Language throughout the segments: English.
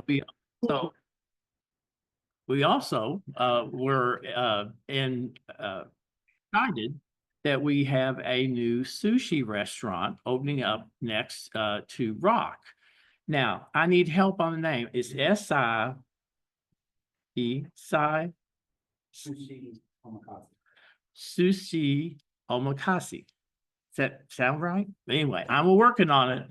but so we also were excited that we have a new sushi restaurant opening up next to Rock. Now, I need help on the name. It's Sai Sushi Omakase. Does that sound right? Anyway, I'm working on it.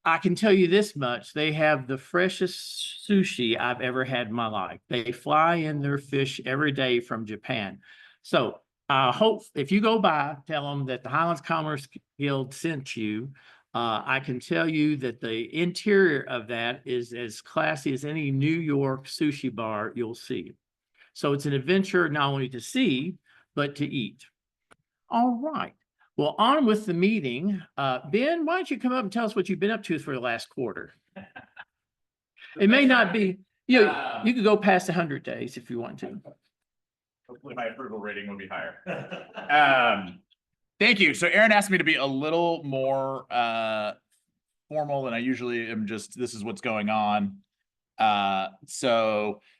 I can tell you this much. They have the freshest sushi I've ever had in my life. They fly in their fish every day from Japan. So I hope if you go by, tell them that the Highlands Commerce Guild sent you. I can tell you that the interior of that is as classy as any New York sushi bar you'll see. So it's an adventure not only to see, but to eat. All right. Well, on with the meeting. Ben, why don't you come up and tell us what you've been up to for the last quarter? It may not be, you could go past 100 days if you want to. Hopefully my approval rating will be higher. Thank you. So Aaron asked me to be a little more formal than I usually am. Just this is what's going on. And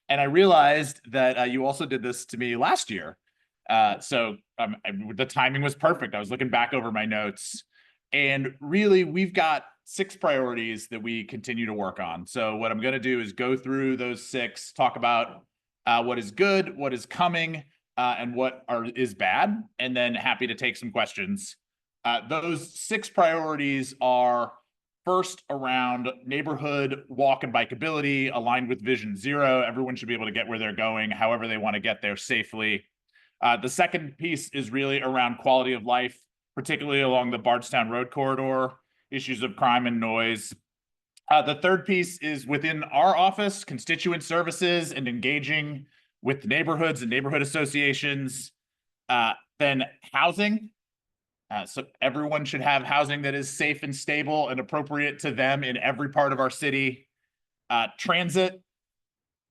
I realized that you also did this to me last year. The timing was perfect. I was looking back over my notes, and really we've got 6 priorities that we continue to work on. So what I'm going to do is go through those 6, talk about what is good, what is coming, and what is bad, and then happy to take some questions. Those 6 priorities are first around neighborhood walk and bikeability aligned with Vision Zero. Everyone should be able to get where they're going, however they want to get there safely. The second piece is really around quality of life, particularly along the Bardstown Road corridor, issues of crime and noise. The third piece is within our office, constituent services and engaging with neighborhoods and neighborhood associations. Then housing. So everyone should have housing that is safe and stable and appropriate to them in every part of our city. Transit,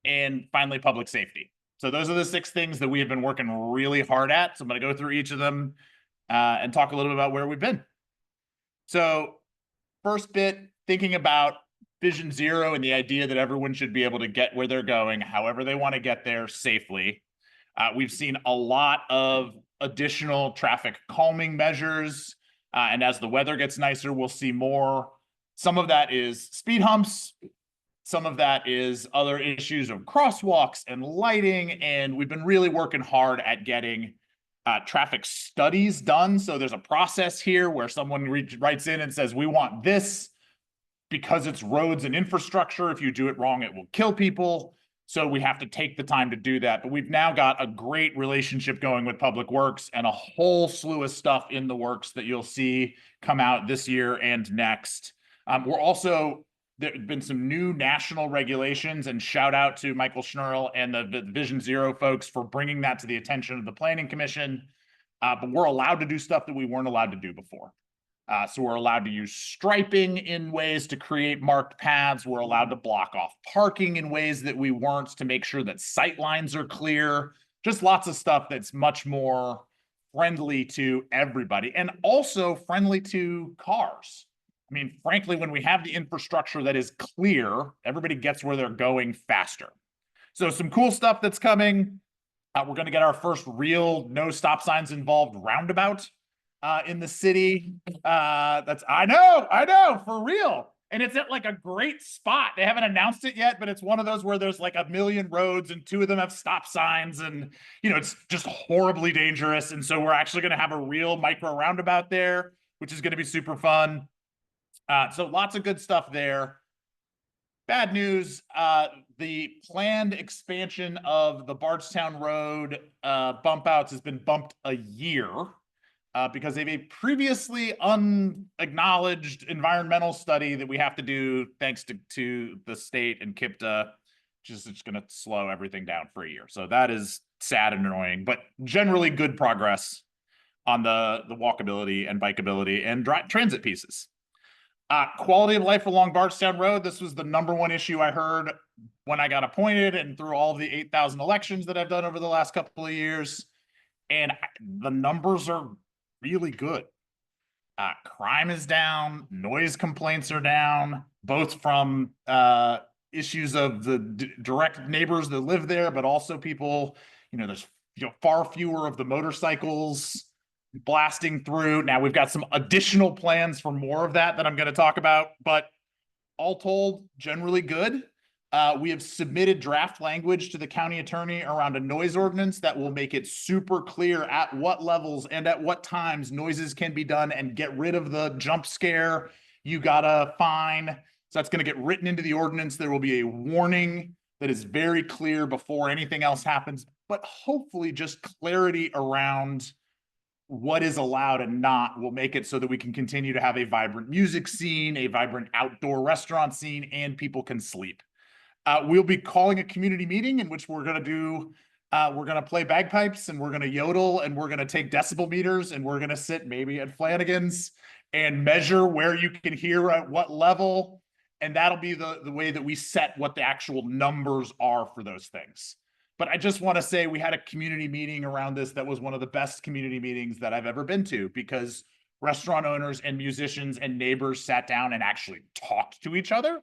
and finally, public safety. So those are the 6 things that we have been working really hard at. So I'm going to go through each of them and talk a little bit about where we've been. So first bit, thinking about Vision Zero and the idea that everyone should be able to get where they're going, however they want to get there safely. We've seen a lot of additional traffic calming measures. And as the weather gets nicer, we'll see more. Some of that is speed humps. Some of that is other issues of crosswalks and lighting, and we've been really working hard at getting traffic studies done. So there's a process here where someone writes in and says, we want this because it's roads and infrastructure. If you do it wrong, it will kill people. So we have to take the time to do that. But we've now got a great relationship going with Public Works and a whole slew of stuff in the works that you'll see come out this year and next. There have been some new national regulations, and shout out to Michael Schnurl and the Vision Zero folks for bringing that to the attention of the Planning Commission. But we're allowed to do stuff that we weren't allowed to do before. So we're allowed to use striping in ways to create marked paths. We're allowed to block off parking in ways that we weren't to make sure that sight lines are clear. Just lots of stuff that's much more friendly to everybody and also friendly to cars. I mean, frankly, when we have the infrastructure that is clear, everybody gets where they're going faster. So some cool stuff that's coming. We're going to get our first real no stop signs involved roundabout in the city. I know, for real. And it's at like a great spot. They haven't announced it yet, but it's one of those where there's like 1 million roads and 2 of them have stop signs, and it's just horribly dangerous. And so we're actually going to have a real micro roundabout there, which is going to be super fun. So lots of good stuff there. Bad news, the planned expansion of the Bardstown Road bump outs has been bumped a year because they have a previously unacknowledged environmental study that we have to do thanks to the state and KIPTA, just it's going to slow everything down for a year. So that is sad and annoying, but generally good progress on the walkability and bikeability and transit pieces. Quality of life along Bardstown Road. This was the #1 issue I heard when I got appointed and through all of the 8,000 elections that I've done over the last couple of years. And the numbers are really good. Crime is down, noise complaints are down, both from issues of the direct neighbors that live there, but also people, there's far fewer of the motorcycles blasting through. Now we've got some additional plans for more of that I'm going to talk about, but all told, generally good. We have submitted draft language to the county attorney around a noise ordinance that will make it super clear at what levels and at what times noises can be done and get rid of the jump scare. You gotta fine. So that's going to get written into the ordinance. There will be a warning that is very clear before anything else happens, but hopefully just clarity around what is allowed and not will make it so that we can continue to have a vibrant music scene, a vibrant outdoor restaurant scene, and people can sleep. We'll be calling a community meeting in which we're going to play bagpipes and we're going to yodel and we're going to take decibel meters and we're going to sit maybe at Flanagan's and measure where you can hear at what level. And that'll be the way that we set what the actual numbers are for those things. But I just want to say we had a community meeting around this that was one of the best community meetings that I've ever been to, because restaurant owners and musicians and neighbors sat down and actually talked to each other,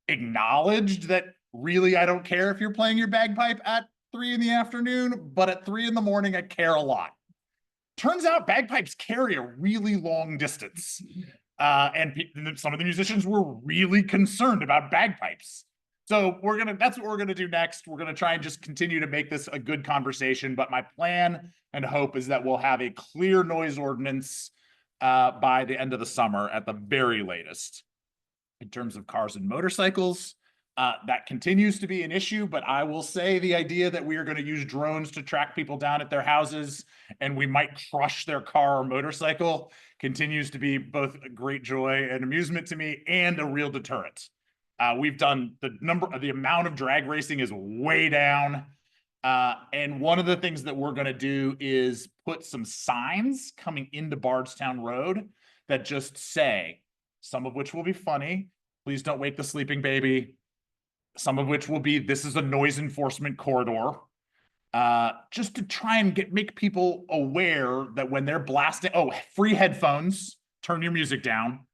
acknowledged that really, I don't care if you're playing your bagpipe at 3 p.m, but at 3 a.m, I care a lot. Turns out bagpipes carry a really long distance. And some of the musicians were really concerned about bagpipes. So that's what we're gonna do next. We're gonna try and just continue to make this a good conversation. But my plan and hope is that we'll have a clear noise ordinance by the end of the summer at the very latest. In terms of cars and motorcycles, that continues to be an issue, but I will say the idea that we are going to use drones to track people down at their houses and we might crush their car or motorcycle continues to be both a great joy and amusement to me and a real deterrent. We've done the amount of drag racing is way down. And one of the things that we're going to do is put some signs coming into Bardstown Road that just say, some of which will be funny, please don't wake the sleeping baby. Some of which will be, this is a noise enforcement corridor. Just to try and make people aware that when they're blasting, free headphones, turn your music down.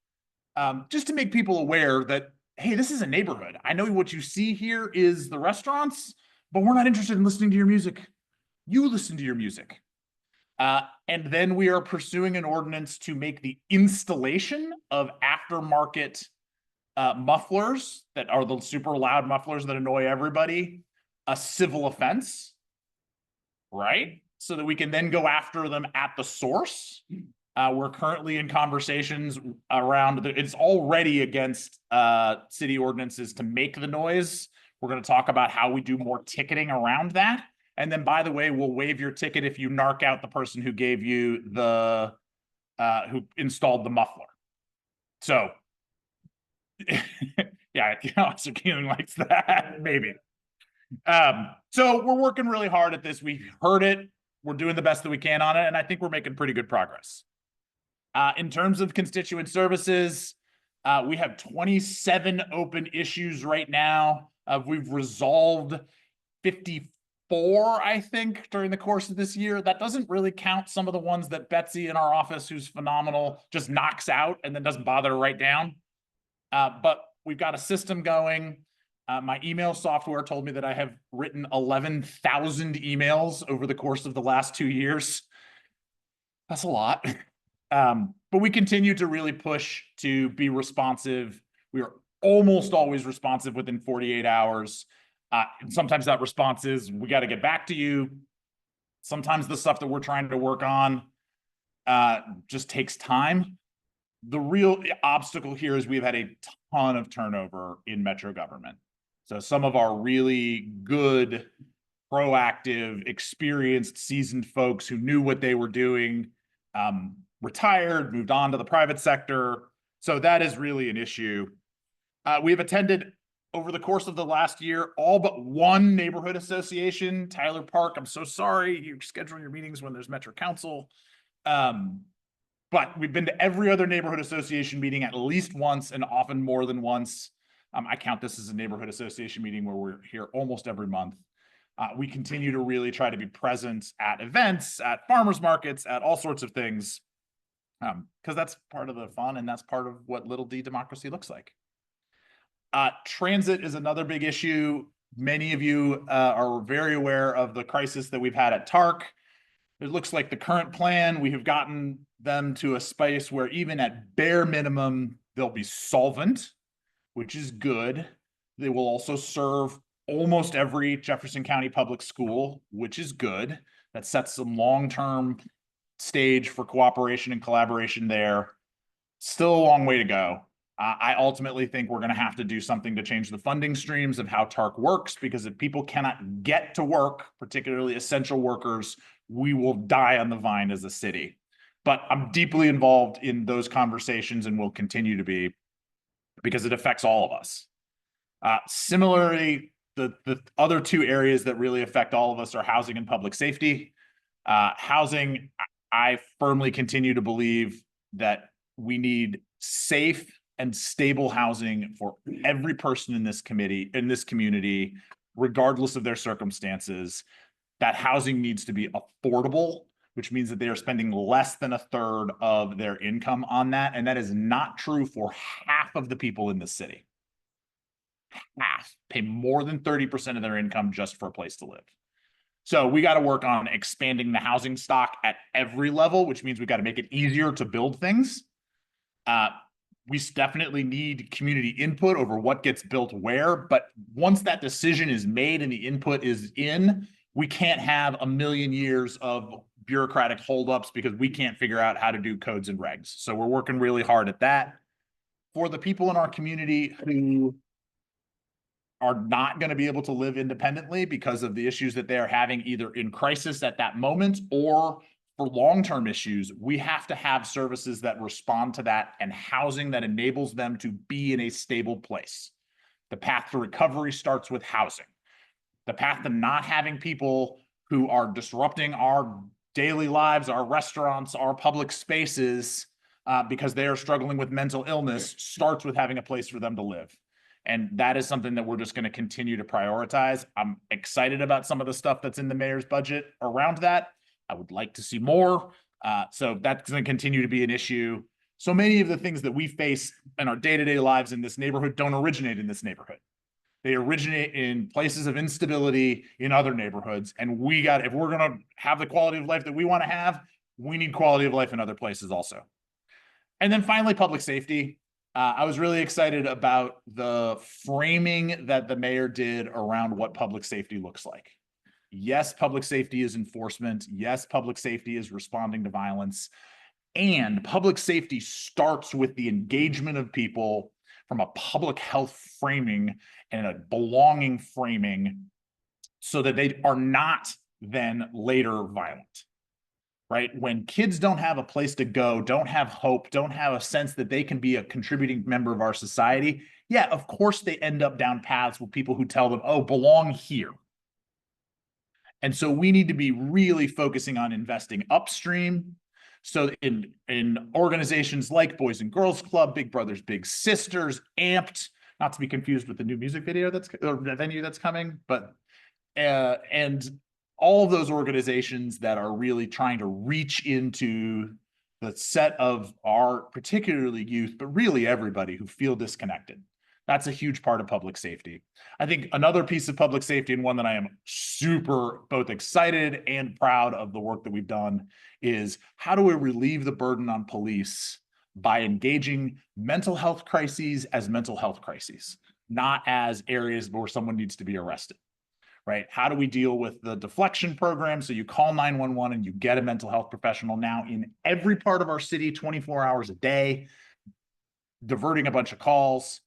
Just to make people aware that, hey, this is a neighborhood. I know what you see here is the restaurants, but we're not interested in listening to your music. You listen to your music. And then we are pursuing an ordinance to make the installation of aftermarket mufflers that are the super loud mufflers that annoy everybody a civil offense, right? So that we can then go after them at the source. We're currently in conversations around, it's already against city ordinances to make the noise. We're going to talk about how we do more ticketing around that. And then, by the way, we'll waive your ticket if you narc out the person who gave you who installed the muffler. So, yeah, Officer Keeling likes that, maybe. So we're working really hard at this. We've heard it. We're doing the best that we can on it, and I think we're making pretty good progress. In terms of constituent services, we have 27 open issues right now. We've resolved 54, I think, during the course of this year. That doesn't really count some of the ones that Betsy in our office, who's phenomenal, just knocks out and then doesn't bother to write down. But we've got a system going. My email software told me that I have written 11,000 emails over the course of the last 2 years. That's a lot. But we continue to really push to be responsive. We are almost always responsive within 48 hours. And sometimes that response is, we got to get back to you. Sometimes the stuff that we're trying to work on just takes time. The real obstacle here is we've had a ton of turnover in Metro government. So some of our really good, proactive, experienced, seasoned folks who knew what they were doing retired, moved on to the private sector. So that is really an issue. We have attended over the course of the last year all but one neighborhood association. Tyler Park, I'm so sorry, you schedule your meetings when there's Metro Council. But we've been to every other neighborhood association meeting at least once, and often more than once. I count this as a neighborhood association meeting where we're here almost every month. We continue to really try to be present at events, at farmers markets, at all sorts of things, because that's part of the fun and that's part of what little d democracy looks like. Transit is another big issue. Many of you are very aware of the crisis that we've had at TARC. It looks like the current plan, we have gotten them to a space where even at bare minimum, they'll be solvent, which is good. They will also serve almost every Jefferson County public school, which is good. That sets some long-term stage for cooperation and collaboration there. Still a long way to go. I ultimately think we're going to have to do something to change the funding streams of how TARC works, because if people cannot get to work, particularly essential workers, we will die on the vine as a city. But I'm deeply involved in those conversations and will continue to be, because it affects all of us. Similarly, the other two areas that really affect all of us are housing and public safety. Housing, I firmly continue to believe that we need safe and stable housing for every person in this community, regardless of their circumstances. That housing needs to be affordable, which means that they are spending less than a third of their income on that. And that is not true for half of the people in the city. Half pay more than 30% of their income just for a place to live. So we got to work on expanding the housing stock at every level, which means we got to make it easier to build things. We definitely need community input over what gets built where, but once that decision is made and the input is in, we can't have a million years of bureaucratic holdups because we can't figure out how to do codes and regs. So we're working really hard at that. For the people in our community who are not going to be able to live independently because of the issues that they're having either in crisis at that moment or for long-term issues, we have to have services that respond to that and housing that enables them to be in a stable place. The path to recovery starts with housing. The path to not having people who are disrupting our daily lives, our restaurants, our public spaces, because they are struggling with mental illness starts with having a place for them to live. And that is something that we're just going to continue to prioritize. I'm excited about some of the stuff that's in the mayor's budget around that. I would like to see more. So that's going to continue to be an issue. So many of the things that we face in our day-to-day lives in this neighborhood don't originate in this neighborhood. They originate in places of instability in other neighborhoods. And if we're going to have the quality of life that we want to have, we need quality of life in other places also. And then finally, public safety. I was really excited about the framing that the mayor did around what public safety looks like. Yes, public safety is enforcement. Yes, public safety is responding to violence. And public safety starts with the engagement of people from a public health framing and a belonging framing so that they are not then later violent. Right? When kids don't have a place to go, don't have hope, don't have a sense that they can be a contributing member of our society, yeah, of course they end up down paths with people who tell them, oh, belong here. And so we need to be really focusing on investing upstream. So in organizations like Boys and Girls Club, Big Brothers Big Sisters, Amped, not to be confused with the new music video or the venue that's coming, but and all of those organizations that are really trying to reach into the set of our particularly youth, but really everybody who feel disconnected. That's a huge part of public safety. I think another piece of public safety, and one that I am super both excited and proud of the work that we've done, is how do we relieve the burden on police by engaging mental health crises as mental health crises, not as areas where someone needs to be arrested, right? How do we deal with the deflection program? So you call 911 and you get a mental health professional now in every part of our city, 24 hours a day, diverting a bunch of calls.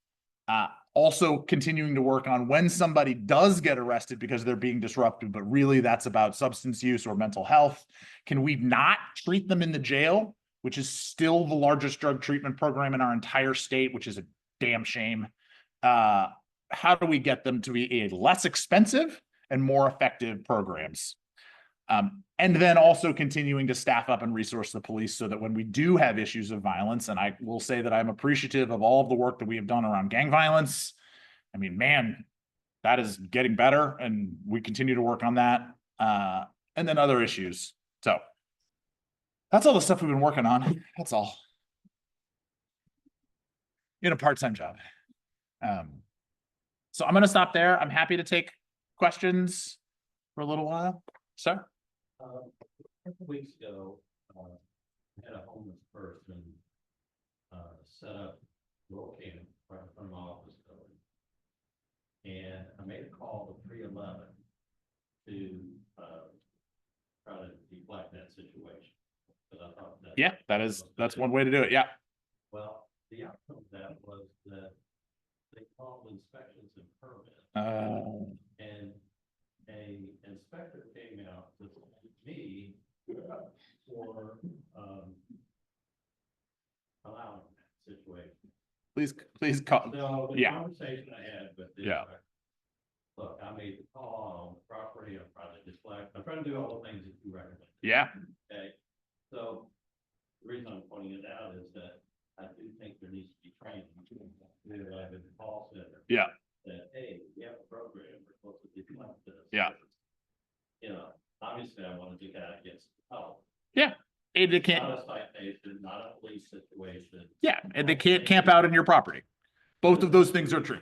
Also continuing to work on when somebody does get arrested because they're being disruptive, but really that's about substance use or mental health. Can we not treat them in the jail, which is still the largest drug treatment program in our entire state, which is a damn shame. How do we get them to be a less expensive and more effective programs? And then also continuing to staff up and resource the police so that when we do have issues of violence, and I will say that I'm appreciative of all of the work that we have done around gang violence. I mean, man, that is getting better and we continue to work on that. And then other issues. So that's all the stuff we've been working on. That's all. In a part-time job. So I'm going to stop there. I'm happy to take questions for a little while. Sir? A couple weeks ago, I had a homeless person, set up roll camp right in front of my office building. And I made a call to 311 to, try to deflect that situation. But I thought that. Yeah, that's one way to do it. Yeah. Well, the outcome of that was that they called inspections and permits. And a inspector came out to me for, allowing that situation. Please call. So the Yeah. conversation I had with the Yeah. inspector, look, I made the call on the property, I'm trying to deflect, I'm trying to do all the things that you recommend. Yeah. Okay, so the reason I'm pointing it out is that I do think there needs to be training. We have a call center. Yeah. That, hey, we have a program, we're supposed to deflect this. Yeah. You know, obviously I want to do that against the public. Yeah. And they can't. Not a citation, not a police situation. Yeah. And they can't camp out on your property. Both of those things are true.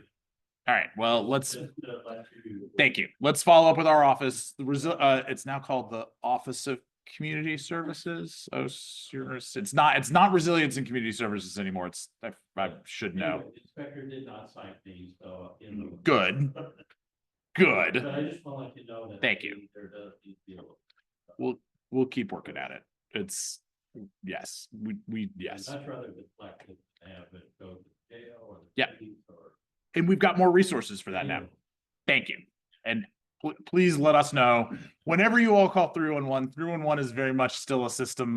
All right. Well, let's. Just to let you. Thank you. Let's follow up with our office. It's now called the Office of Community Services. It's not Resilience and Community Services anymore. I should know. Anyway, the inspector did not cite these, so. Good. Good. But I just want to let you know that. Thank you. There does need to be a little. We'll keep working at it. It's, yes, yes. I'd rather deflect it and have it go to jail or. the Yeah. police or. And we've got more resources for that now. Thank you. And please let us know whenever you all call 311. 311 is very much still a system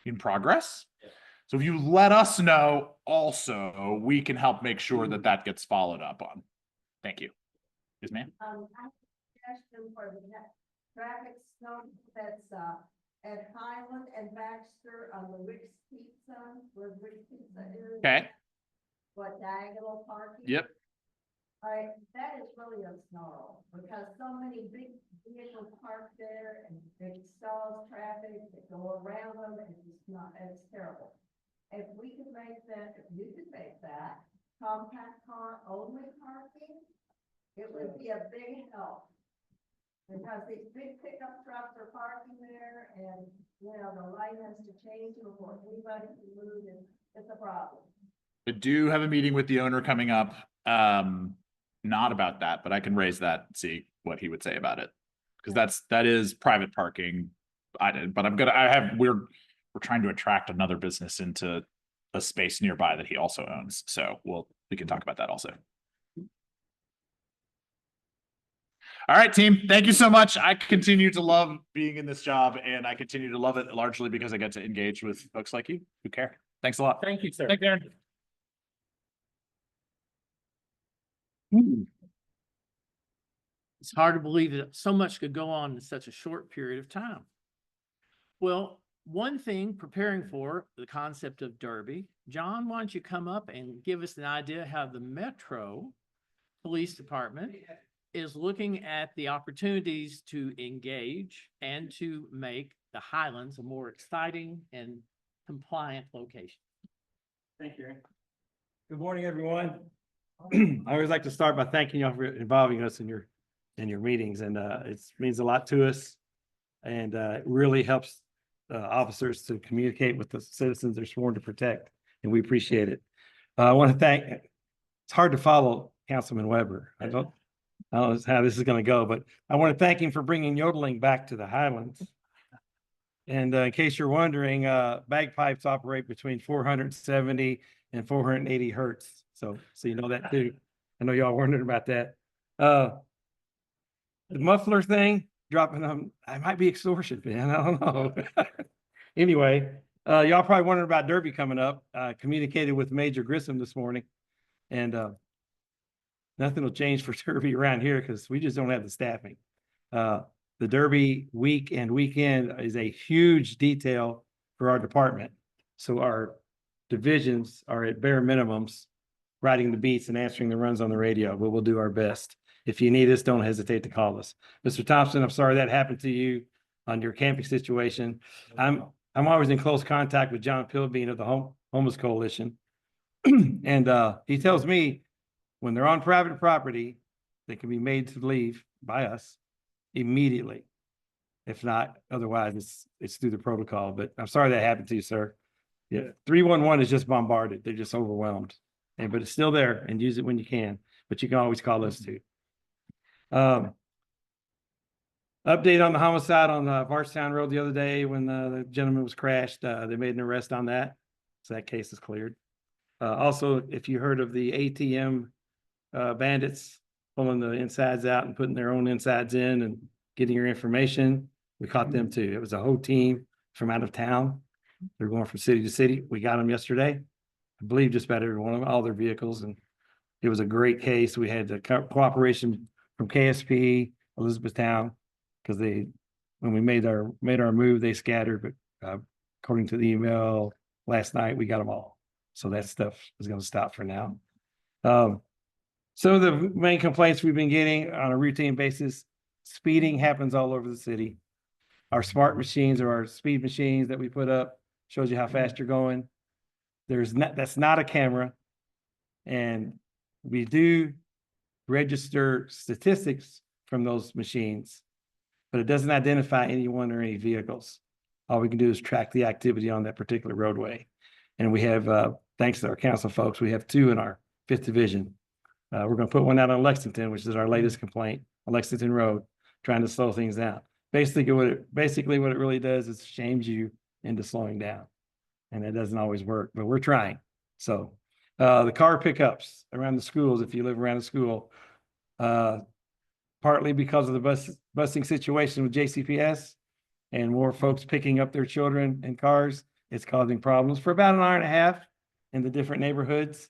in progress. Yeah. So if you let us know also, we can help make sure that that gets followed up on. Thank you. Yes, ma'am. I have a suggestion for the next traffic stop that's, at Highland and Baxter on the Rick's Pizza, where Rick's Pizza is. Okay. What, diagonal parking? Yep. All right, that is really a snarl, because so many big vehicles park there and it stalls traffic, that go around them, and it's terrible. If we could make that, if you could make that compact car only parking, it would be a big help. Because these big pickup trucks are parking there and, you know, the light has to change before anybody can move, and it's a problem. I do have a meeting with the owner coming up. Not about that, but I can raise that and see what he would say about it. Because that is private parking. We're trying to attract another business into a space nearby that he also owns. So we can talk about that also. All right, team. Thank you so much. I continue to love being in this job, and I continue to love it largely because I get to engage with folks like you who care. Thanks a lot. Thank you, sir. Thanks, Aaron. It's hard to believe that so much could go on in such a short period of time. Well, one thing preparing for the concept of Derby, John, why don't you come up and give us an idea how the Metro Police Department is looking at the opportunities to engage and to make the Highlands a more exciting and compliant location. Thank you. Good morning, everyone. I always like to start by thanking y'all for involving us in your meetings, and it means a lot to us, and it really helps officers to communicate with the citizens they're sworn to protect, and we appreciate it. I want to thank. It's hard to follow Councilman Weber. I don't know how this is going to go, but I want to thank him for bringing yodeling back to the Highlands. And in case you're wondering, bagpipes operate between 470 and 480 hertz. So you know that too. I know y'all wondering about that. The muffler thing, dropping them, I might be extortion, man. I don't know. Anyway, y'all probably wondering about Derby coming up. Communicated with Major Grissom this morning, and nothing will change for Derby around here because we just don't have the staffing. The Derby week and weekend is a huge detail for our department. So our divisions are at bare minimums, riding the beats and answering the runs on the radio, but we'll do our best. If you need us, don't hesitate to call us. Mr. Thompson, I'm sorry that happened to you on your camping situation. I'm always in close contact with John Pilbeam of the Homeless Coalition. And he tells me when they're on private property, they can be made to leave by us immediately. If not, otherwise it's through the protocol, but I'm sorry that happened to you, sir. Yeah, 311 is just bombarded. They're just overwhelmed. But it's still there, and use it when you can, but you can always call us too. Update on the homicide on Varstown Road the other day when the gentleman was crashed. They made an arrest on that. So that case is cleared. Also, if you heard of the ATM bandits pulling the insides out and putting their own insides in and getting your information, we caught them too. It was a whole team from out of town. They're going from city to city. We got them yesterday. I believe just about every one of them, all their vehicles. And it was a great case. We had the cooperation from KSP, Elizabethtown, because when we made our move, they scattered, but according to the email last night, we got them all. So that stuff is going to stop for now. Some of the main complaints we've been getting on a routine basis, speeding happens all over the city. Our smart machines or our speed machines that we put up shows you how fast you're going. That's not a camera. And we do register statistics from those machines, but it doesn't identify anyone or any vehicles. All we can do is track the activity on that particular roadway. And we have, thanks to our council folks, we have 2 in our 5th division. We're going to put one out on Lexington, which is our latest complaint on Lexington Road, trying to slow things down. Basically what it really does is shames you into slowing down. And it doesn't always work, but we're trying. So the car pickups around the schools, if you live around the school, partly because of the busing situation with JCPS and more folks picking up their children in cars, it's causing problems for about an hour and a half in the different neighborhoods.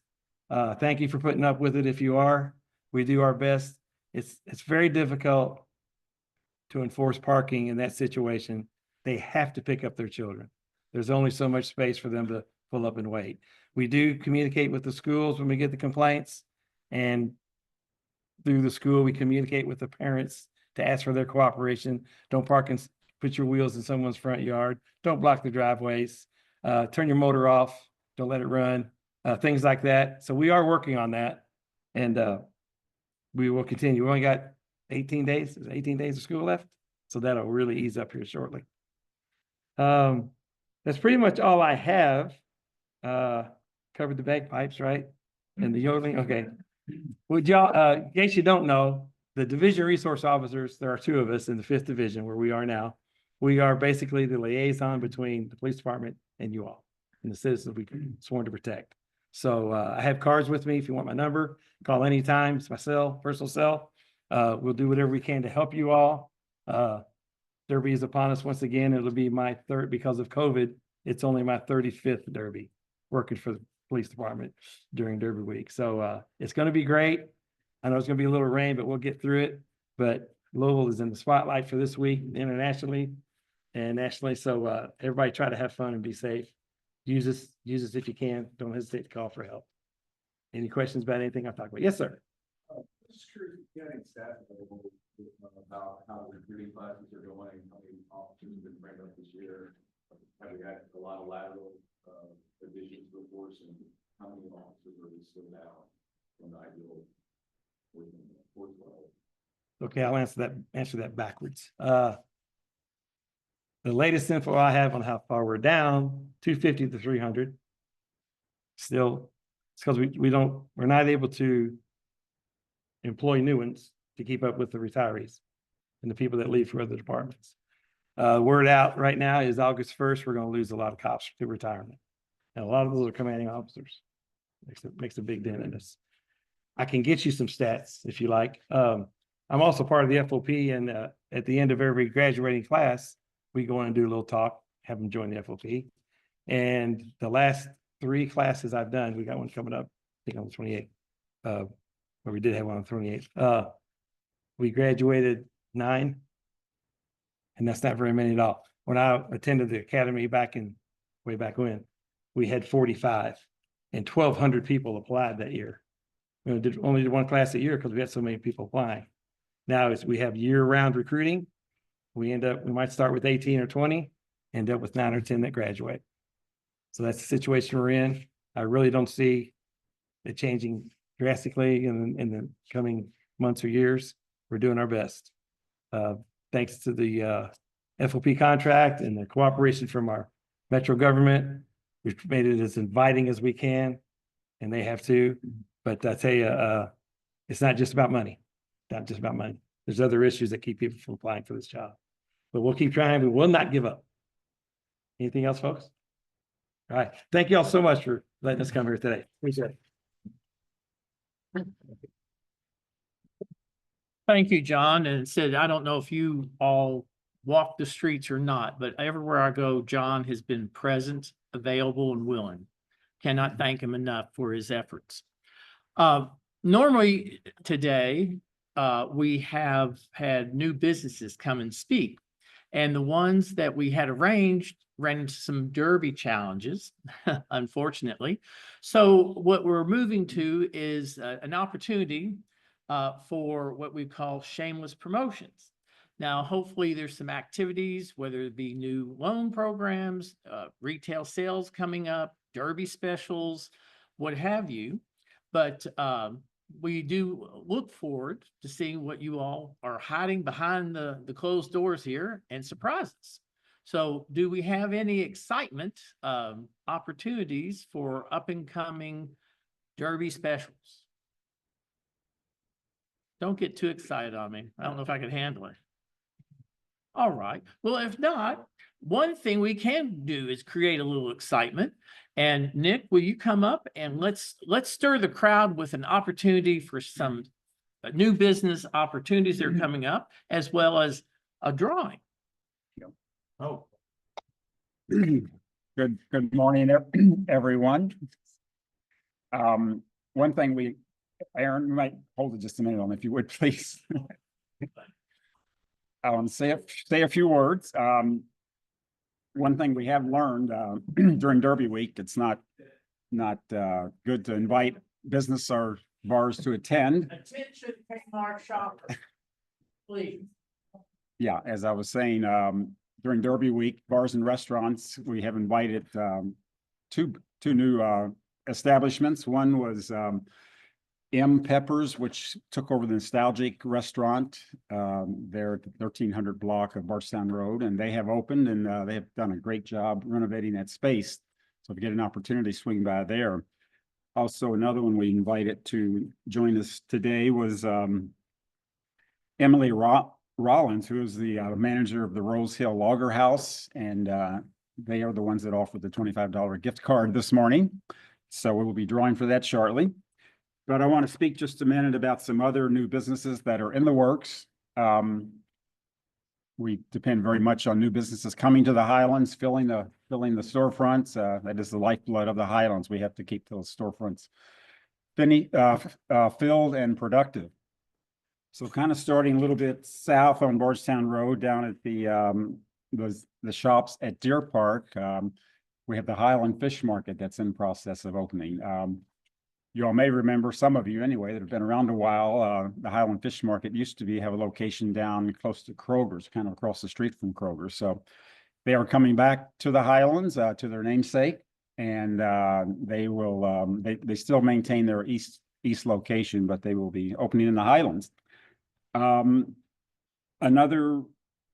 Thank you for putting up with it if you are. We do our best. It's very difficult to enforce parking in that situation. They have to pick up their children. There's only so much space for them to pull up and wait. We do communicate with the schools when we get the complaints, and through the school, we communicate with the parents to ask for their cooperation. Don't park and put your wheels in someone's front yard. Don't block the driveways. Turn your motor off. Don't let it run. Things like that. So we are working on that, and we will continue. We only got 18 days of school left, so that'll really ease up here shortly. That's pretty much all I have. Covered the bagpipes, right? And the yodeling. Okay. Would y'all, in case you don't know, the division resource officers, there are 2 of us in the 5th division where we are now. We are basically the liaison between the police department and you all and the citizens we sworn to protect. So I have cards with me. If you want my number, call anytime. It's my personal cell. We'll do whatever we can to help you all. Derby is upon us once again. It'll be my 3rd because of COVID. It's only my 35th Derby working for the police department during Derby week. So it's going to be great. I know it's going to be a little rain, but we'll get through it. But Louisville is in the spotlight for this week internationally and nationally. So everybody try to have fun and be safe. Use us if you can. Don't hesitate to call for help. Any questions about anything I've talked about? Yes, sir. Just curious, getting staff available about how the recruiting classes are going, how many officers have been trained up this year? Have we had a lot of lateral additions to the force, and how many officers are we still now from the ideal force level? Okay, I'll answer that backwards. The latest info I have on how far we're down, 250 to 300. Still, it's because we're not able to employ new ones to keep up with the retirees and the people that leave for other departments. Word out right now is August 1st, we're going to lose a lot of cops to retirement. And a lot of those are commanding officers. Makes a big dent in us. I can get you some stats if you like. I'm also part of the FOP, and at the end of every graduating class, we go in and do a little talk, have them join the FOP. And the last 3 classes I've done, we got one coming up, I think on the 28th, or we did have one on the 28th. We graduated 9, and that's not very many at all. When I attended the academy way back when, we had 45, and 1,200 people applied that year. We only did 1 class a year because we had so many people applying. Now we have year-round recruiting. We might start with 18 or 20, end up with 9 or 10 that graduate. So that's the situation we're in. I really don't see it changing drastically in the coming months or years. We're doing our best. Thanks to the FOP contract and the cooperation from our metro government, we've made it as inviting as we can, and they have too. But I tell you, it's not just about money. Not just about money. There's other issues that keep people from applying for this job. But we'll keep trying. We will not give up. Anything else, folks? All right. Thank you all so much for letting us come here today. Appreciate it. Thank you, John. And it said, I don't know if you all walk the streets or not, but everywhere I go, John has been present, available, and willing. Cannot thank him enough for his efforts. Normally today, we have had new businesses come and speak. And the ones that we had arranged ran into some derby challenges, unfortunately. So what we're moving to is an opportunity for what we call shameless promotions. Now, hopefully there's some activities, whether it be new loan programs, retail sales coming up, derby specials, what have you. But we do look forward to seeing what you all are hiding behind the closed doors here and surprise us. So do we have any excitement, opportunities for up and coming derby specials? Don't get too excited on me. I don't know if I can handle it. All right. Well, if not, one thing we can do is create a little excitement. And Nick, will you come up and let's stir the crowd with an opportunity for some new business opportunities that are coming up, as well as a drawing. Oh, Good morning, everyone. One thing Aaron, you might hold it just a minute on, if you would, please. I want to say a few words. One thing we have learned during Derby Week, it's not good to invite business or bars to attend. Attention, Kmart shoppers, please. Yeah, as I was saying, during Derby Week, bars and restaurants, we have invited two new establishments. One was M. Peppers, which took over the nostalgic restaurant. They're at the 1300 block of Bardstown Road, and they have opened, and they have done a great job renovating that space. So if you get an opportunity, swing by there. Also, another one we invited to join us today was Emily Rollins, who is the manager of the Rose Hill Logger House, and they are the ones that offered the $25 gift card this morning. So we will be drawing for that shortly. But I want to speak just a minute about some other new businesses that are in the works. We depend very much on new businesses coming to the Highlands, filling the storefronts. That is the lifeblood of the Highlands. We have to keep those storefronts filled and productive. So kind of starting a little bit south on Bardstown Road, down at the shops at Deer Park, we have the Highland Fish Market that's in process of opening. You all may remember, some of you anyway, that have been around a while, the Highland Fish Market used to have a location down close to Kroger's, kind of across the street from Kroger's. So they are coming back to the Highlands, to their namesake, and they will, they still maintain their east location, but they will be opening in the Highlands. Another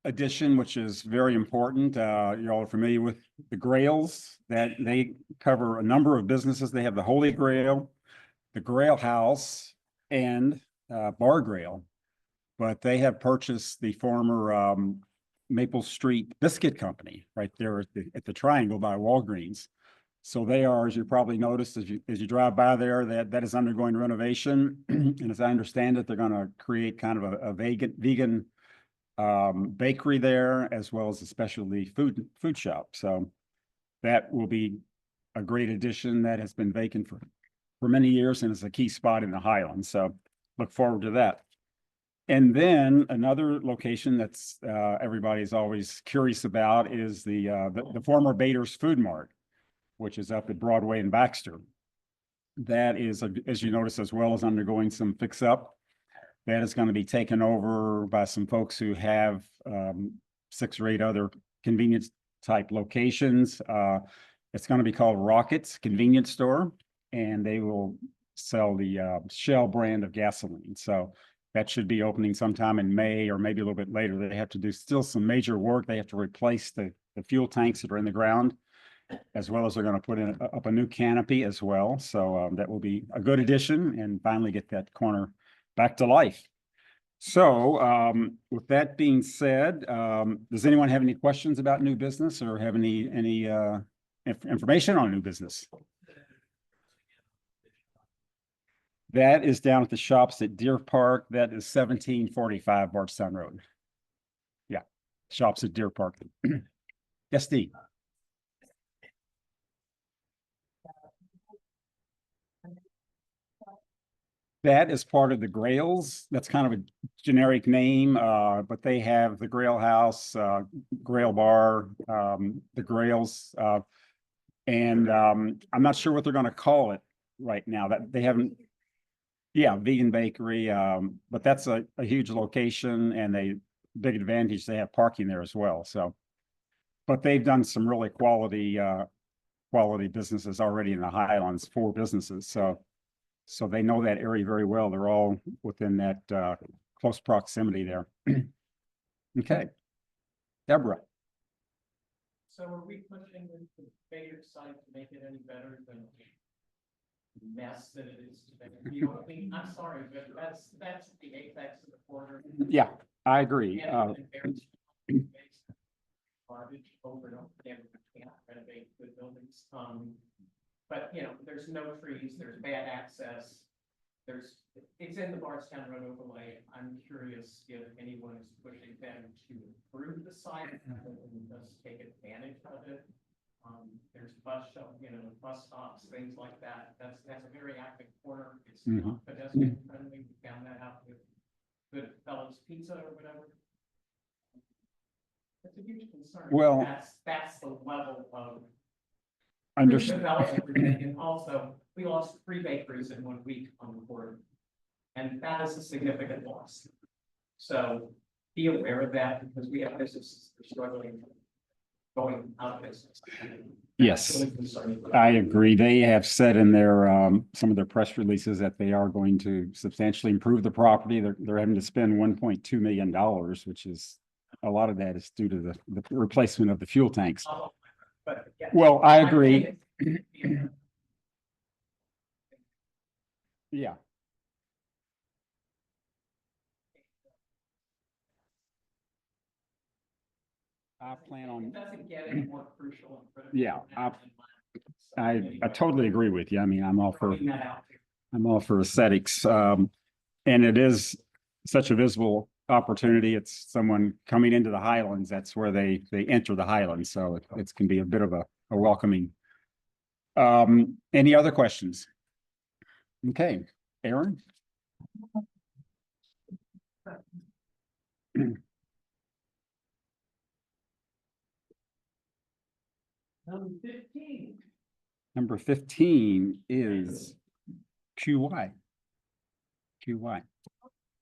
addition, which is very important, you all are familiar with the Grails, that they cover a number of businesses. They have the Holy Grail, the Grail House, and Bar Grail, but they have purchased the former Maple Street Biscuit Company right there at the Triangle by Walgreens. So they are, as you probably noticed as you drive by there, that is undergoing renovation. And as I understand it, they're going to create kind of a vegan bakery there, as well as a specialty food shop. So that will be a great addition that has been vacant for many years and is a key spot in the Highlands. So look forward to that. And then another location that's everybody's always curious about is the former Bader's Food Mart, which is up at Broadway and Baxter. That is, as you notice, as well as undergoing some fix-up. That is going to be taken over by some folks who have 6 or 8 other convenience type locations. It's going to be called Rockets Convenience Store, and they will sell the Shell brand of gasoline. So that should be opening sometime in May or maybe a little bit later. They have to do still some major work. They have to replace the fuel tanks that are in the ground, as well as they're going to put in up a new canopy as well. So that will be a good addition and finally get that corner back to life. So with that being said, does anyone have any questions about new business or have any information on new business? That is down at the shops at Deer Park. That is 1745 Bardstown Road. Yeah, shops at Deer Park. Yes, Steve. That is part of the Grails. That's kind of a generic name, but they have the Grail House, Grail Bar, the Grails, and I'm not sure what they're going to call it right now. That they haven't. Yeah, vegan bakery, but that's a huge location and a big advantage. They have parking there as well. So, but they've done some really quality businesses already in the Highlands, 4 businesses. So they know that area very well. They're all within that close proximity there. Okay, Deborah. So are we pushing the Baker site to make it any better than the mess that it is today? You know, I mean, I'm sorry, but that's the apex of the quarter. Yeah, I agree. Garbage over and over again, we can't renovate good buildings. But you know, there's no trees, there's bad access. It's in the Bardstown Road overlay. I'm curious if anyone is pushing them to improve the site and just take advantage of it. There's bus stops, things like that. That's a very active corner. It's not pedestrian friendly. We found that out with Good Fellows Pizza or whatever. It's a huge concern. Well, that's the level of understand. And also, we lost 3 bakeries in 1 week on the board, and that is a significant loss. So be aware of that because we have businesses that are struggling, going out of business. Yes, Really concerning. I agree. They have said in their some of their press releases that they are going to substantially improve the property. They're having to spend $1.2 million, which is a lot of that is due to the replacement of the fuel tanks. But, yeah. Well, I agree. Yeah. I plan on. It doesn't get any more crucial and critical. Yeah, I So, totally agree with you. I mean, I'm all for throwing that out there. aesthetics. And it is such a visible opportunity. It's someone coming into the Highlands. That's where they enter the Highlands. So it can be a bit of a welcoming. Any other questions? Okay, Aaron. Number 15. Number 15 is QY. QY. I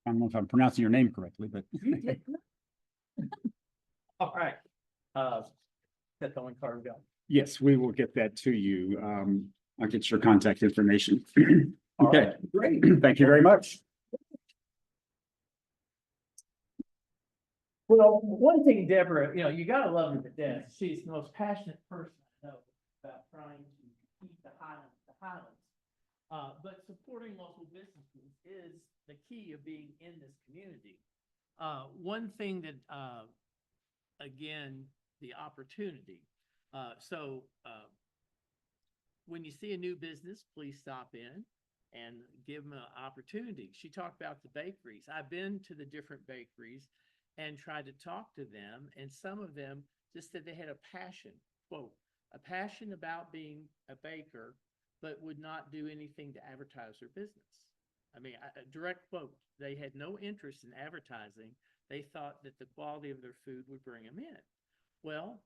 don't know if I'm pronouncing your name correctly, but. All right. Set the one card we got. Yes, we will get that to you. I'll get your contact information. Okay, great. Thank you very much. Well, one thing, Deborah, you know, you gotta love her to death. She's the most passionate person I know about trying to keep the Highlands. But supporting local businesses is the key of being in this community. One thing that, again, the opportunity. When you see a new business, please stop in and give them an opportunity. She talked about the bakeries. I've been to the different bakeries and tried to talk to them, and some of them just said they had a passion, quote, a passion about being a baker, but would not do anything to advertise their business. I mean, a direct quote, they had no interest in advertising. They thought that the quality of their food would bring them in. Well,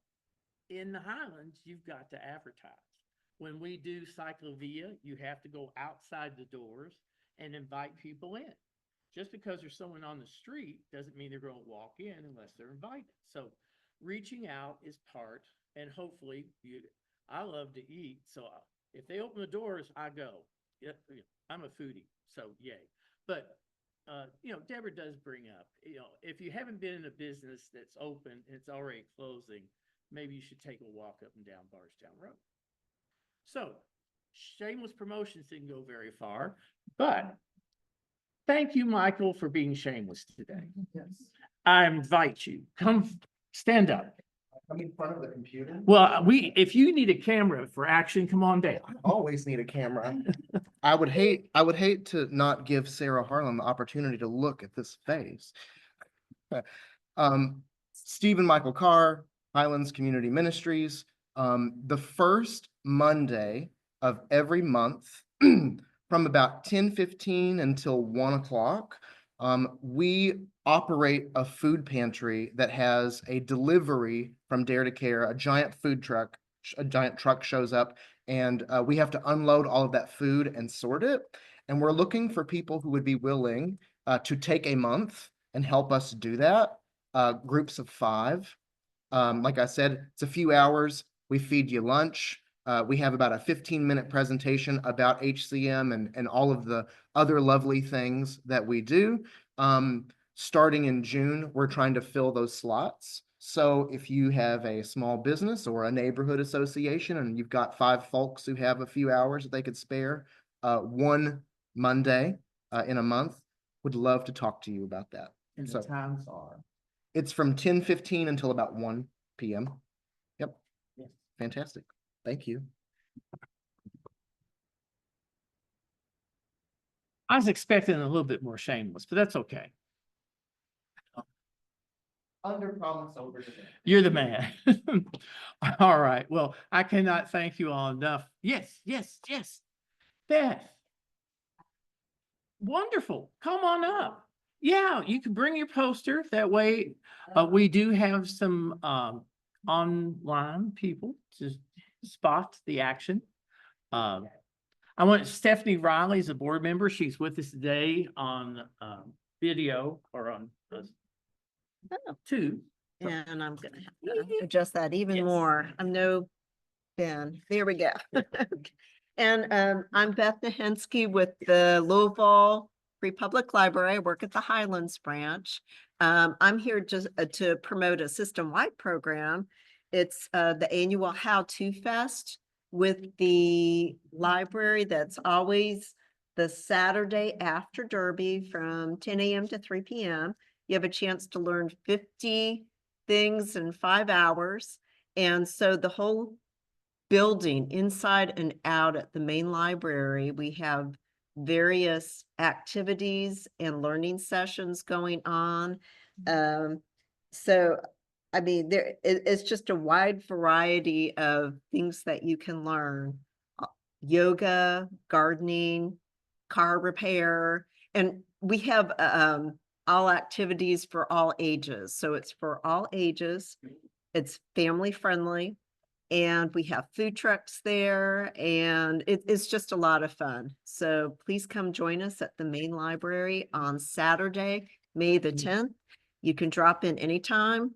in the Highlands, you've got to advertise. When we do Cyclovia, you have to go outside the doors and invite people in. Just because there's someone on the street doesn't mean they're going to walk in unless they're invited. So reaching out is part, and hopefully I love to eat. So if they open the doors, I go. yeah, I'm a foodie, so yay. But, Deborah does bring up, if you haven't been in a business that's open, and it's already closing, maybe you should take a walk up and down Barstown Road. So shameless promotions didn't go very far, but thank you, Michael, for being shameless today. Yes. I invite you, come stand up. I'm in front of the computer. Well, if you need a camera for action, come on down. I always need a camera. I would hate to not give Sarah Harlan the opportunity to look at this face. Stephen Michael Carr, Highlands Community Ministries. The first Monday of every month from about 10:15 until 1 o'clock, we operate a food pantry that has a delivery from Dare to Care. A giant food truck, a giant truck shows up, and we have to unload all of that food and sort it. And we're looking for people who would be willing to take a month and help us do that. Groups of 5. Like I said, it's a few hours. We feed you lunch. We have about a 15-minute presentation about HCM and all of the other lovely things that we do. Starting in June, we're trying to fill those slots. So if you have a small business or a neighborhood association and you've got 5 folks who have a few hours that they could spare, one Monday in a month, would love to talk to you about that. And So- the times are. It's from 10:15 until about 1 p.m. Yep. Yes. Fantastic. Thank you. I was expecting a little bit more shameless, but that's okay. Under promise, over deliver. You're the man. All right. Well, I cannot thank you all enough. Yes, yes, yes. Beth. Wonderful. Come on up. Yeah, you can bring your poster. That way, we do have some online people to spot the action. I want Stephanie Riley is a board member. She's with us today on video or on two. And I'm gonna have to adjust that even Yes. more. I'm no Ben. There we go. And I'm Beth Nahensky with the Louisville Free Public Library. I work at the Highlands branch. I'm here just to promote a system-wide program. It's the annual How-To Fest with the library. That's always the Saturday after Derby from 10 a.m. to 3 p.m. You have a chance to learn 50 things in 5 hours. And so the whole building inside and out at the main library, we have various activities and learning sessions going on. So, I mean, it's just a wide variety of things that you can learn. Yoga, gardening, car repair, and we have all activities for all ages. So it's for all ages. It's family friendly. And we have food trucks there, and it's just a lot of fun. So please come join us at the main library on Saturday, May the 10th. You can drop in anytime,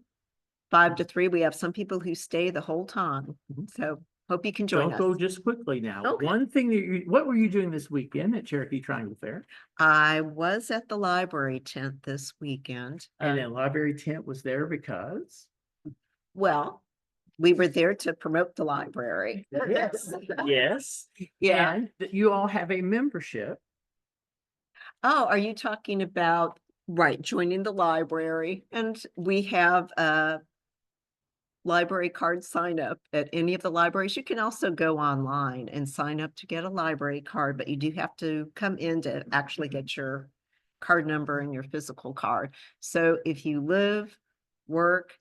5 to 3. We have some people who stay the whole time. So hope you can join Don't us. go just quickly now. Okay. One thing that what were you doing this weekend at Cherokee Triangle Fair? I was at the library tent this weekend. And then library tent was there because? Well, we were there to promote the library. Yes. Yes. Yeah. And that you all have a membership. Oh, are you talking about, right, joining the library? And we have a library card sign up at any of the libraries. You can also go online and sign up to get a library card, but you do have to come in to actually get your card number and your physical card. So if you live, work,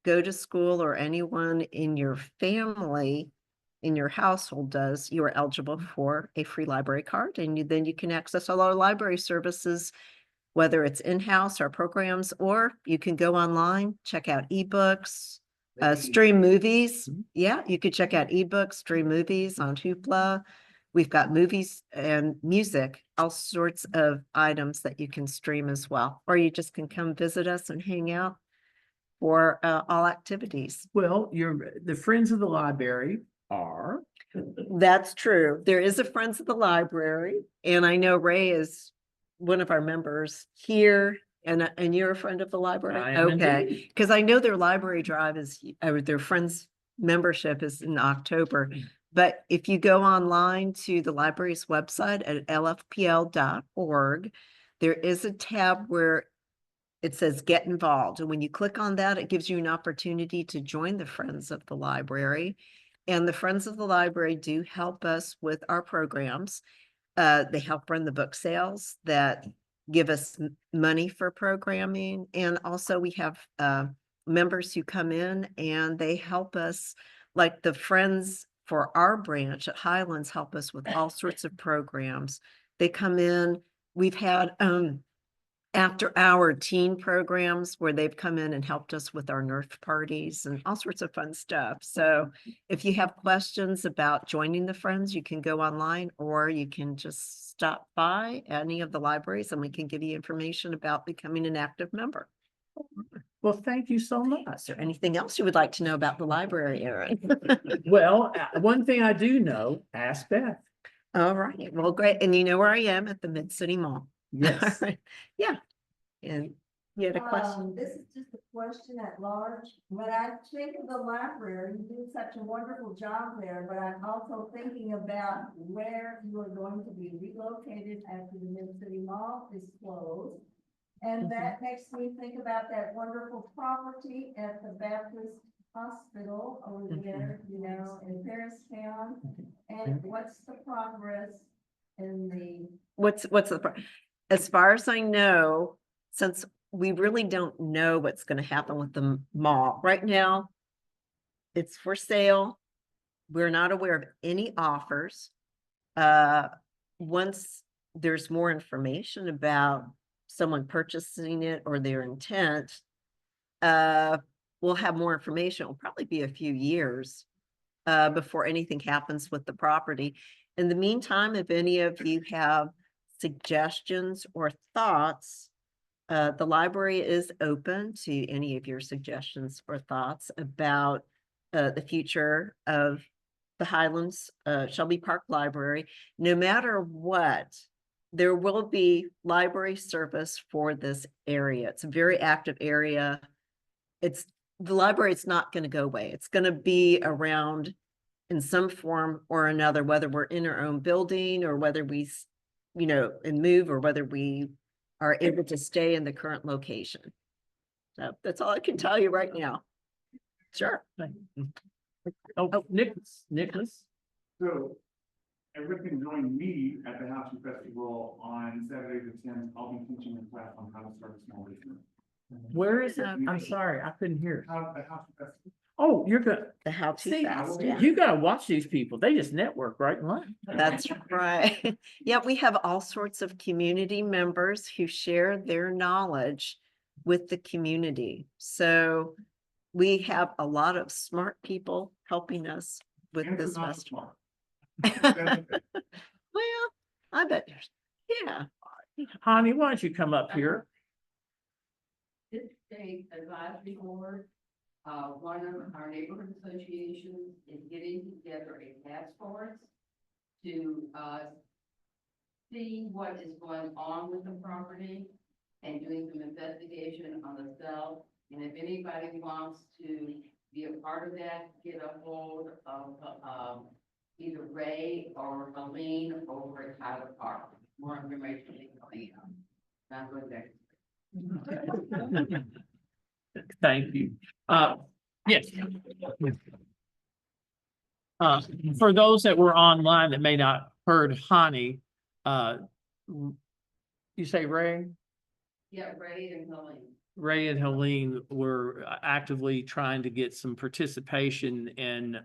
go to school, or anyone in your family, in your household does, you are eligible for a free library card. And then you can access all our library services, whether it's in-house or programs, or you can go online, check out ebooks, stream movies. Yeah, you could check out ebooks, stream movies on Hoopla. We've got movies and music, all sorts of items that you can stream as well. Or you just can come visit us and hang out for all activities. Well, you're the Friends of the Library are. That's true. There is a Friends of the Library, and I know Ray is one of our members here, and you're a friend of the library? I am Okay, indeed. because I know their library drive is, their Friends membership is in October. But if you go online to the library's website at lfpl.org, there is a tab where it says get involved. And when you click on that, it gives you an opportunity to join the Friends of the Library. And the Friends of the Library do help us with our programs. They help run the book sales that give us money for programming. And also we have members who come in and they help us, like the Friends for our branch at Highlands help us with all sorts of programs. They come in, we've had after-hour teen programs where they've come in and helped us with our Nerf parties and all sorts of fun stuff. So if you have questions about joining the Friends, you can go online or you can just stop by any of the libraries and we can give you information about becoming an active member. Well, thank you so much. Is there anything else you would like to know about the library, Aaron? Well, one thing I do know, ask Beth. All right, well, great. And you know where I am at the Mid-City Mall. Yes. Yeah. And you had a question? This is just a question at large. When I think of the library, you do such a wonderful job there, but I'm also thinking about where you are going to be relocated after the Mid-City Mall is closed. And that makes me think about that wonderful property at the Baptist Hospital over there, you know, in Paristown. And what's the progress in the As far as I know, since we really don't know what's going to happen with the mall right now, it's for sale. We're not aware of any offers. Once there's more information about someone purchasing it or their intent, we'll have more information. It'll probably be a few years before anything happens with the property. In the meantime, if any of you have suggestions or thoughts, the library is open to any of your suggestions or thoughts about the future of the Highlands Shelby Park Library. No matter what, there will be library service for this area. It's a very active area. The library is not going to go away. It's going to be around in some form or another, whether we're in our own building or whether we, you know, and move, or whether we are able to stay in the current location. So that's all I can tell you right now. Sure. Oh, Nicholas. So everyone can join me at the House Festival on Saturday the 10th. I'll be teaching a class on how to start a small business. Where is it? I'm sorry, I couldn't hear. The House Festival. Oh, you're good. The how to See, fast. Yeah. you gotta watch these people. They just network right and left. That's right. Yeah, we have all sorts of community members who share their knowledge with the community. So we have a lot of smart people helping us with And this it's not festival. smart. Well, I bet there's, yeah. Honey, why don't you come up here? This state advisory board, one of our neighborhood associations is getting together a task force to, see what is going on with the property and doing some investigation on the cell. And if anybody wants to be a part of that, get a hold of, either Ray or Aline over at Highland Park. More information is coming out. Not good there. Thank you. Yes. For those that were online that may not heard Hani, you say Ray? Yeah, Ray and Helene. Ray and Helene were actively trying to get some participation in,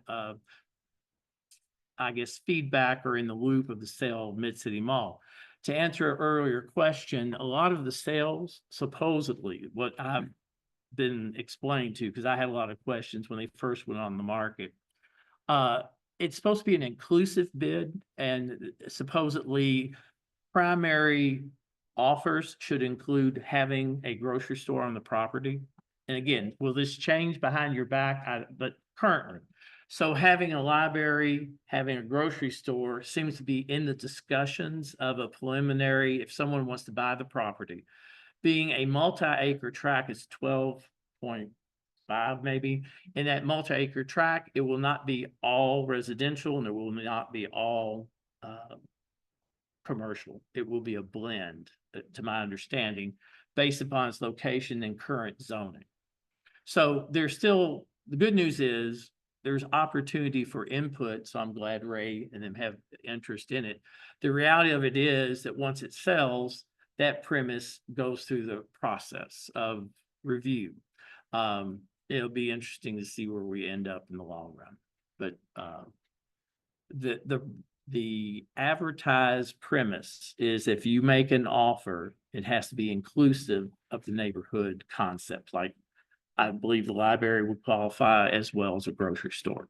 I guess, feedback or in the loop of the sale of Mid-City Mall. To answer an earlier question, a lot of the sales, supposedly, what I've been explained to, because I had a lot of questions when they first went on the market. It's supposed to be an inclusive bid, and supposedly primary offers should include having a grocery store on the property. And again, will this change behind your back? But currently. So having a library, having a grocery store seems to be in the discussions of a preliminary, if someone wants to buy the property. Being a multi-acre tract, is 12.5 maybe. In that multi-acre tract, it will not be all residential and it will not be all commercial. It will be a blend, to my understanding, based upon its location and current zoning. So there's still, the good news is there's opportunity for input. So I'm glad Ray and them have interest in it. The reality of it is that once it sells, that premise goes through the process of review. It'll be interesting to see where we end up in the long run. But the advertised premise is if you make an offer, it has to be inclusive of the neighborhood concept. Like I believe the library would qualify as well as a grocery store.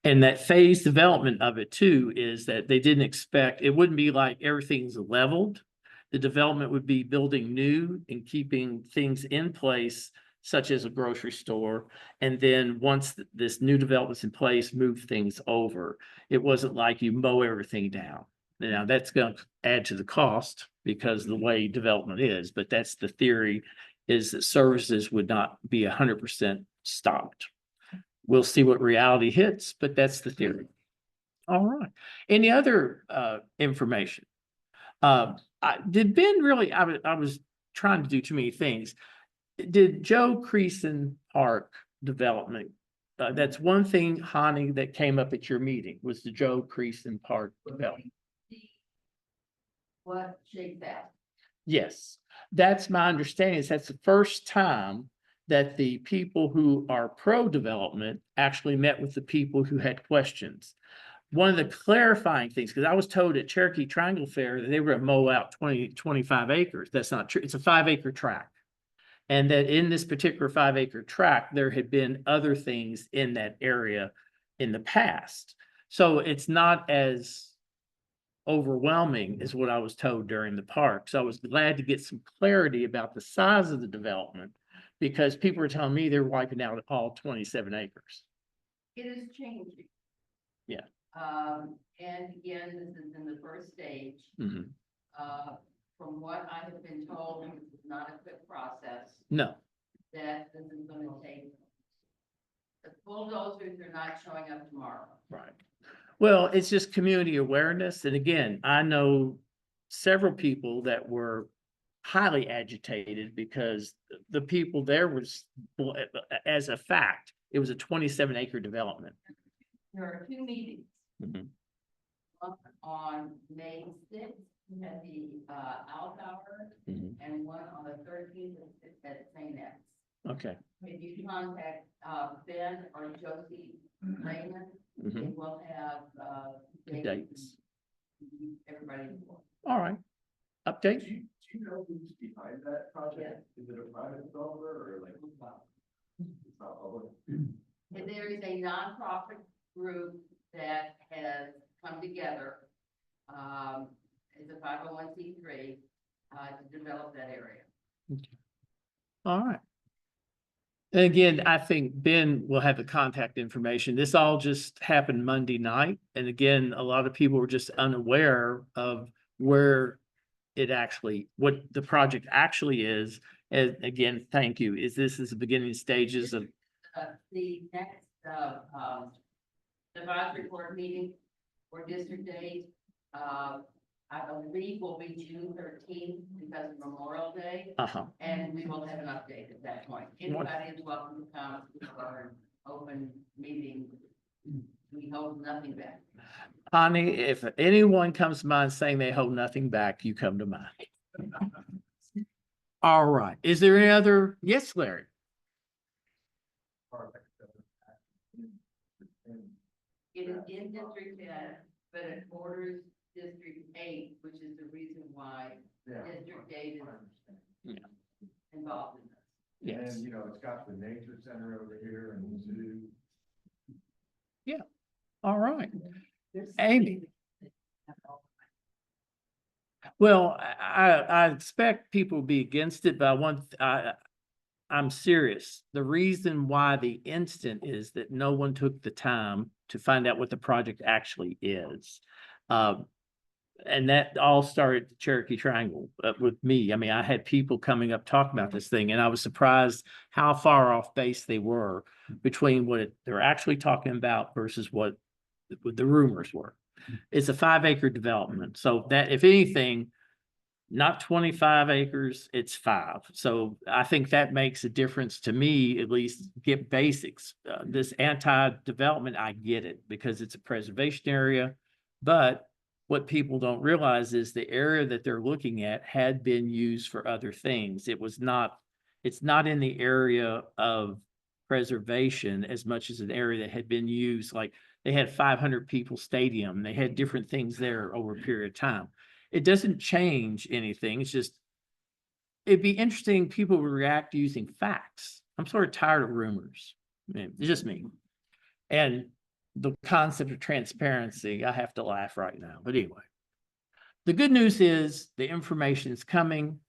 And that phase development of it too is that they didn't expect, it wouldn't be like everything's leveled. The development would be building new and keeping things in place, such as a grocery store. And then once this new development's in place, move things over. It wasn't like you mow everything down. Now that's going to add to the cost because of the way development is, but that's the theory, is that services would not be 100% stopped. We'll see what reality hits, but that's the theory. All right. Any other information? Did Ben really, I was trying to do too many things. Did Joe Creason Park development? That's one thing, Hani, that came up at your meeting was the Joe Creason Park development. What shaped that? Yes, that's my understanding. Is that's the first time that the people who are pro-development actually met with the people who had questions. One of the clarifying things, because I was told at Cherokee Triangle Fair that they were going to mow out 25 acres. That's not true. It's a 5-acre tract. And that in this particular 5-acre tract, there had been other things in that area in the past. So it's not as overwhelming as what I was told during the park. So I was glad to get some clarity about the size of the development because people were telling me they're wiping out all 27 acres. It is changing. Yeah. And again, this is in the first stage. Mhm. From what I have been told, this is not a quick process, No. that this is going to take. The bulldozers are not showing up tomorrow. Right. Well, it's just community awareness. And again, I know several people that were highly agitated because the people there was, as a fact, it was a 27-acre development. There are 2 meetings. Mhm. One on May 6th, we had the Owl Hour, Mhm. and one on the 13th at St. X. Okay. If you contact Ben or Josie Raymond, they Mhm. will have The dates. everybody involved. All right. Update. Do you know who's behind that project? Is it a private developer or like? It's not public. And there is a nonprofit group that has come together, as a 501c3, to develop that area. All right. And again, I think Ben will have the contact information. This all just happened Monday night. And again, a lot of people were just unaware of where it actually, what the project actually is. And again, thank you. This is the beginning stages of, The next, advisory board meeting for District 8, I believe will be June 13th because of Memorial Day. And we will have an update at that point. Anybody is welcome to come to our open meeting. We hold nothing back. Connie, if anyone comes to mind saying they hold nothing back, you come to mind. All right. Is there any other? Yes, Larry. It is in District 10, but it borders District 8, which is the reason why District 8 is involved in this. Yes. And, you know, it's got the nature center over here and the zoo. All right. Amy. Well, I expect people will be against it, but I'm serious. The reason why the instant is that no one took the time to find out what the project actually is. And that all started at the Cherokee Triangle with me. I mean, I had people coming up talking about this thing, and I was surprised how far off base they were between what they're actually talking about versus what the rumors were. It's a 5-acre development, so that if anything, not 25 acres, it's 5. So I think that makes a difference to me, at least get basics. This anti-development, I get it because it's a preservation area. But what people don't realize is the area that they're looking at had been used for other things. It's not in the area of preservation as much as an area that had been used. Like they had 500 people stadium. They had different things there over a period of time. It doesn't change anything. It's just, it'd be interesting. People would react using facts. I'm sort of tired of rumors. I mean, it's just me. And the concept of transparency, I have to laugh right now. But anyway, the good news is the information is coming.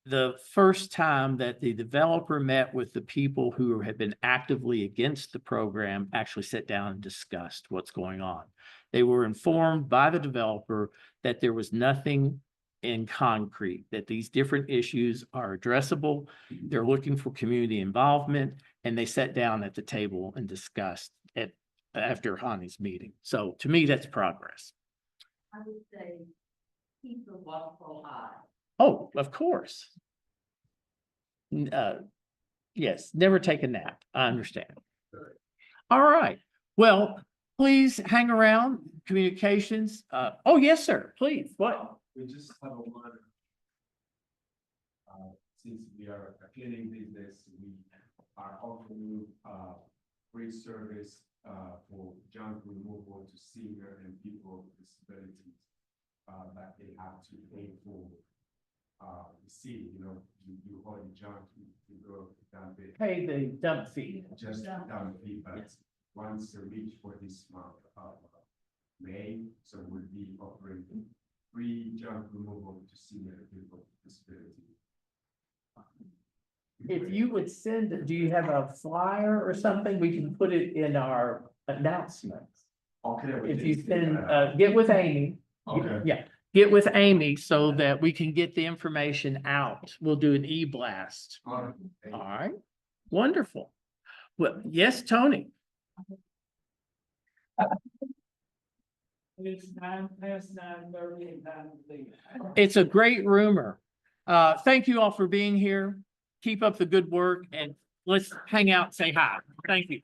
The first time that the developer met with the people who had been actively against the program actually sat down and discussed what's going on. They were informed by the developer that there was nothing in concrete, that these different issues are addressable. They're looking for community involvement, and they sat down at the table and discussed it after Hani's meeting. So to me, that's progress. I would say keep the waterfall high. Oh, of course. Yes, never take a nap. I understand. All right. Well, please hang around. Communications. Oh, yes, sir. Please. What? We just have a one. Since we are a cleaning business, we are offering free service for junk removal to senior and people with disabilities that they have to pay for. The city, you hold the junk, you go dump it. Pay the dump fee. Just dump it, but once a week for this month of May, so we'll be offering free junk removal to senior people with disabilities. If you would send, do you have a flyer or something? We can put it in our announcements. Okay. If you send, get with Amy. Okay. Yeah, get with Amy so that we can get the information out. We'll do an e-blast. All All right, wonderful. Well, yes, Tony. It's 9:30 and time to leave. It's a great rumor. Thank you all for being here. Keep up the good work and let's hang out and say hi. Thank you.